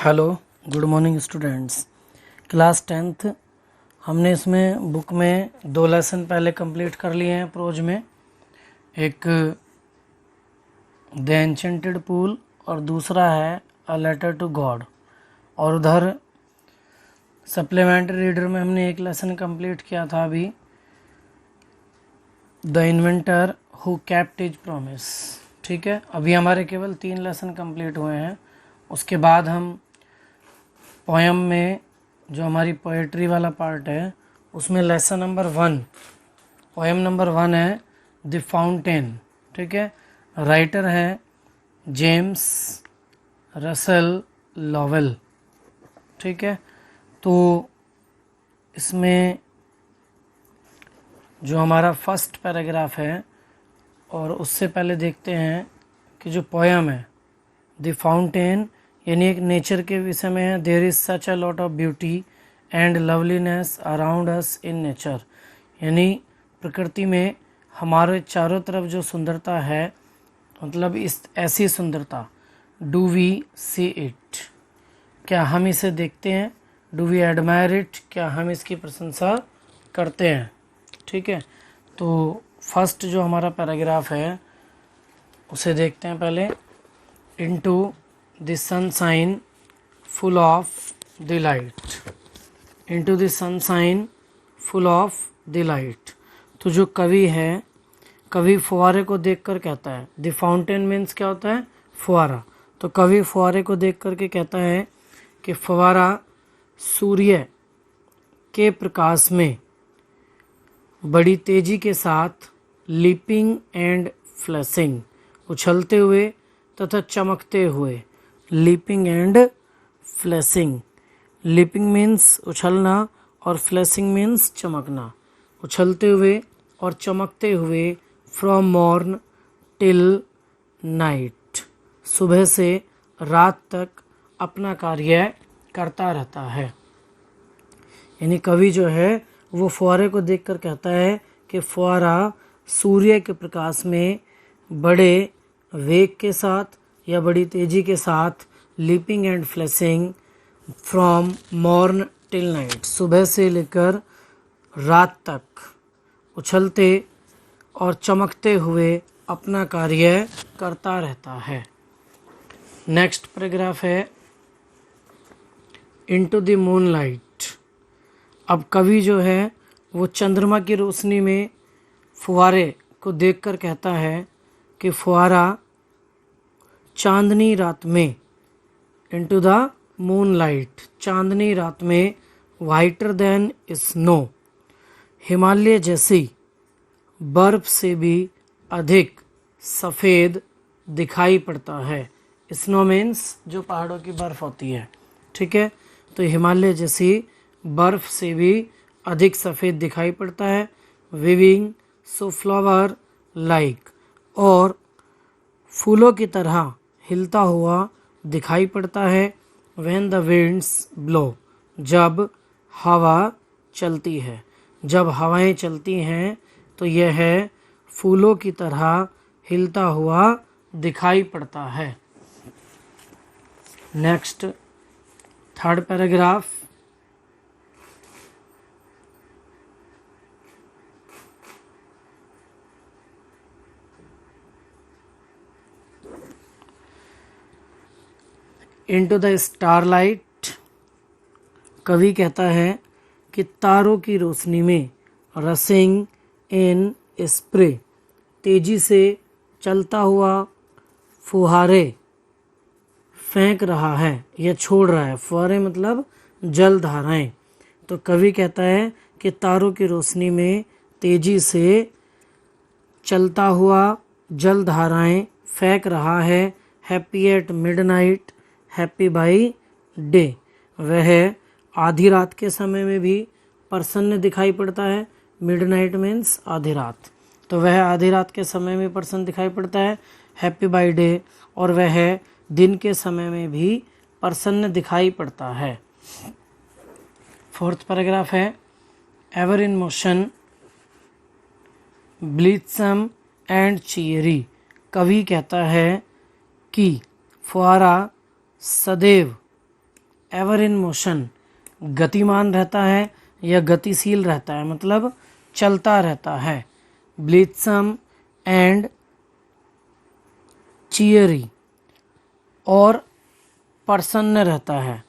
Hello, good morning students. Class 10th हमने इसमें book में 2 लेसन पहले कंप्लीट कर लिए हैं प्रोज में। एक द एन्चेंटेड पूल और दूसरा है अ लेटर टू गॉड। और उधर सप्लीमेंट्री रीडर में हमने एक लेसन कंप्लीट किया था अभी, the inventor who kept his promise. ठीक है, अभी हमारे केवल 3 लेसन कंप्लीट हुए हैं। उसके बाद हम पोएम में जो हमारी पोएट्री वाला पार्ट है उसमें लेसन नंबर 1, पोएम नंबर 1 है द फाउंटेन। ठीक है, राइटर है जेम्स रसेल लॉवेल। ठीक है, तो इसमें जो हमारा फर्स्ट पैराग्राफ है, और उससे पहले देखते हैं कि जो पोएम है द फाउंटेन यानी एक नेचर के विषय में है। There is such a lot of beauty and loveliness around us in nature, यानी प्रकृति में हमारे चारों तरफ जो सुंदरता है, मतलब इस ऐसी सुंदरता, डू वी सी इट, क्या हम इसे देखते हैं? डू वी एडमायर इट, क्या हम इसकी प्रशंसा करते हैं? ठीक है, तो फर्स्ट जो हमारा पैराग्राफ है उसे देखते हैं पहले। Into the sunshine full of the light, into the sunshine full of the light. तो जो कवि है, कवि फुहारे को देखकर कहता है, द फाउंटेन मीन्स क्या होता है? फुहारा। तो कवि फुहारे को देख करके कहता है कि फुहारा सूर्य के प्रकाश में बड़ी तेजी के साथ लीपिंग एंड फ्लैशिंग, उछलते हुए तथा चमकते हुए। Leaping and flashing, leaping means उछलना और फ्लैशिंग मीन्स चमकना। उछलते हुए और चमकते हुए फ्रॉम मॉर्न टिल नाइट, सुबह से रात तक अपना कार्य करता रहता है। यानी कवि जो है वो फुहारे को देखकर कहता है कि फुहारा सूर्य के प्रकाश में बड़े वेग के साथ या बड़ी तेजी के साथ leaping and flashing from morn till night, सुबह से लेकर रात तक उछलते और चमकते हुए अपना कार्य करता रहता है। नेक्स्ट पैराग्राफ है इनटू द मूनलाइट। अब कवि जो है वो चंद्रमा की रोशनी में फुहारे को देखकर कहता है कि फुहारा चांदनी रात में, इनटू द मूनलाइट, चांदनी रात में वाइटर देन स्नो, हिमालय जैसी बर्फ से भी अधिक सफ़ेद दिखाई पड़ता है। स्नो मीन्स जो पहाड़ों की बर्फ़ होती है। ठीक है, तो हिमालय जैसी बर्फ से भी अधिक सफ़ेद दिखाई पड़ता है। विविंग सो फ्लावर लाइक, और फूलों की तरह हिलता हुआ दिखाई पड़ता है। व्हेन द विंड्स ब्लो, जब हवा चलती है। जब हवाएं चलती हैं तो यह फूलों की तरह हिलता हुआ दिखाई पड़ता है। Next third paragraph. Into the starlight, कवि कहता है कि तारों की रोशनी में रसिंग इन स्प्रे, तेजी से चलता हुआ फुहारे फेंक रहा है या छोड़ रहा है। फुहारे मतलब जल धाराएं। तो कवि कहता है कि तारों की रोशनी में तेजी से चलता हुआ जल धाराएं फेंक रहा है। Happy at midnight, happy by day, वह आधी रात के समय में भी प्रसन्न दिखाई पड़ता है। मिडनाइट मीन्स आधी रात, तो वह आधी रात के समय में प्रसन्न दिखाई पड़ता है। हैप्पी बाई डे, और वह दिन के समय में भी प्रसन्न दिखाई पड़ता है। फोर्थ पैराग्राफ है ever in motion blithesome and cheery. कवि कहता है कि फुहारा सदैव एवर इन मोशन, गतिमान रहता है या गतिशील रहता है, मतलब चलता रहता है। ब्लिथसम एंड चियरी, और प्रसन्न रहता है,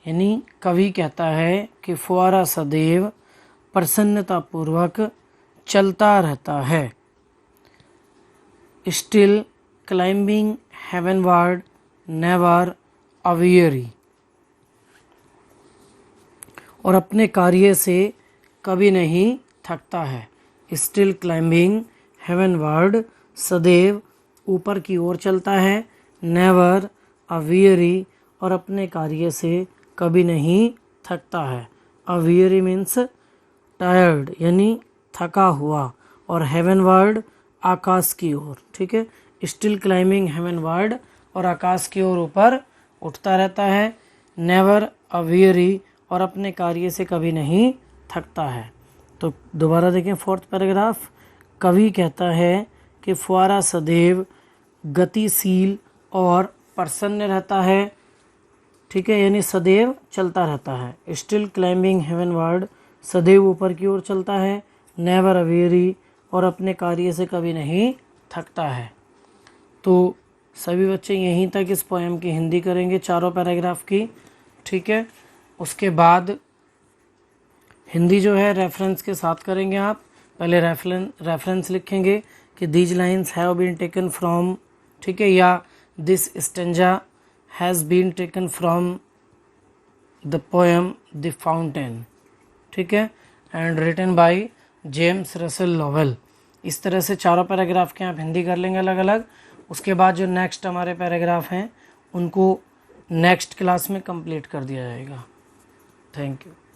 यानी कवि कहता है कि फुआरा सदैव प्रसन्नतापूर्वक चलता रहता है। स्टिल क्लाइंबिंग हेवनवर्ड नेवर अवेयरी, और अपने कार्य से कभी नहीं थकता है। स्टिल क्लाइंबिंग हेवनवर्ड, सदैव ऊपर की ओर चलता है। नेवर अवेयरी, और अपने कार्य से कभी नहीं थकता है। अवेयरी मीन्स टायर्ड, यानी थका हुआ, और हेवनवर्ड आकाश की ओर, ठीक है। स्टिल क्लाइंबिंग हेवनवर्ड, और आकाश की ओर ऊपर उठता रहता है। नेवर अवेयरी, और अपने कार्य से कभी नहीं थकता है। तो दोबारा देखें फोर्थ पैराग्राफ। कवि कहता है कि फुआरा सदैव गतिशील और प्रसन्न रहता है, ठीक है, यानी सदैव चलता रहता है। स्टिल क्लाइंबिंग हेवनवर्ड, सदैव ऊपर की ओर चलता है। नेवर अवेयरी, और अपने कार्य से कभी नहीं थकता है। तो सभी बच्चे यहीं तक इस पोएम की हिंदी करेंगे, चारों पैराग्राफ की, ठीक है। उसके बाद हिंदी जो है रेफरेंस के साथ करेंगे आप। पहले रेफरेंस लिखेंगे कि these lines have been taken from, ठीक है, या this stanza has been taken from the poem the fountain, ठीक है, and written by James Russell Lowell. इस तरह से चारों पैराग्राफ के आप हिंदी कर लेंगे अलग अलग। उसके बाद जो नेक्स्ट हमारे पैराग्राफ हैं उनको नेक्स्ट क्लास में कंप्लीट कर दिया जाएगा। Thank you.